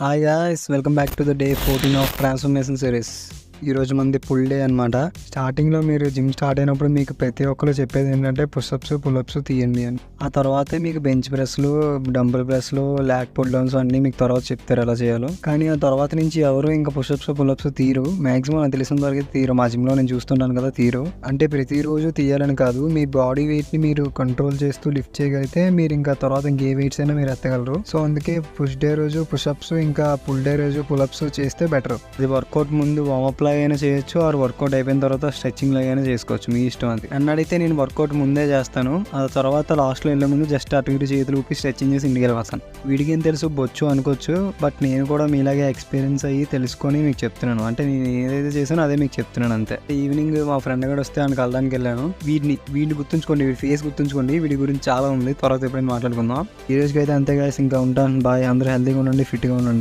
Hi guys, welcome back to the day 14 of transformation series. ఈరోజు మనది full day అనమాట. స్టార్టింగ్లో మీరు జిమ్ స్టార్ట్ అయినప్పుడు మీకు ప్రతి ఒక్కరు చెప్పేది ఏంటంటే పుషప్స్ పుల్అప్స్ తీయండి అని. ఆ తర్వాతే మీకు బెంచ్ ప్రెస్లు, డంబుల్ ప్రెస్లు, ల్యాక్ పుల్ డౌన్స్ అన్నీ మీకు తర్వాత చెప్తారు ఎలా చేయాలో. కానీ ఆ తర్వాత నుంచి ఎవరు ఇంకా పుషప్స్ పుల్అప్స్ తీరు. మాక్సిమం నాకు తెలిసిన వరకు తీరు. మా జిమ్లో నేను చూస్తుంటాను కదా, తీరు. అంటే ప్రతిరోజు తీయాలని కాదు, మీ బాడీ వెయిట్ని మీరు కంట్రోల్ చేస్తూ లిఫ్ట్ చేయగలిగితే మీరు ఇంకా తర్వాత ఇంకే వెయిట్స్ అయినా మీరు ఎత్తగలరు. సో అందుకే పుష్ డే రోజు పుషప్స్, ఇంకా పుల్ డే రోజు పుల్అప్స్ చేస్తే బెటర్. ఇది వర్కౌట్ ముందు వార్మప్ అయినా చేయొచ్చు, ఆర్ వర్కౌట్ అయిపోయిన తర్వాత స్ట్రెచ్చింగ్ లాగైనా చేసుకోవచ్చు, మీ ఇష్టం. అది నన్ను అడిగితే నేను వర్కౌట్ ముందే చేస్తాను. ఆ తర్వాత లాస్ట్లో వెళ్ళే ముందు జస్ట్ అటు ఇటు చేతులు ఊపి స్ట్రెచ్చింగ్ చేసి ఇంటికి వెళ్ళిపోతాను. వీడికి ఏం తెలుసు, బొచ్చు అనుకోవచ్చు, బట్ నేను కూడా మీలాగే ఎక్స్పీరియన్స్ అయ్యి తెలుసుకొని మీకు చెప్తున్నాను. అంటే నేను ఏదైతే చేశానో అదే మీకు చెప్తున్నాను అంతే. ఈవినింగ్ మా ఫ్రెండ్ కూడా వస్తే ఆయన కలడానికి వెళ్ళాను. వీడిని గుర్తుంచుకోండి, వీడి ఫేస్ గుర్తుంచుకోండి. వీడి గురించి చాలా ఉంది, తర్వాత ఎప్పుడైనా మాట్లాడుకుందాం. ఈ రోజుకి అయితే అంతే గాయ్స్, ఇంకా ఉంటాను. బాయ్. అందరూ హెల్తీగా ఉండండి, ఫిట్గా ఉండండి.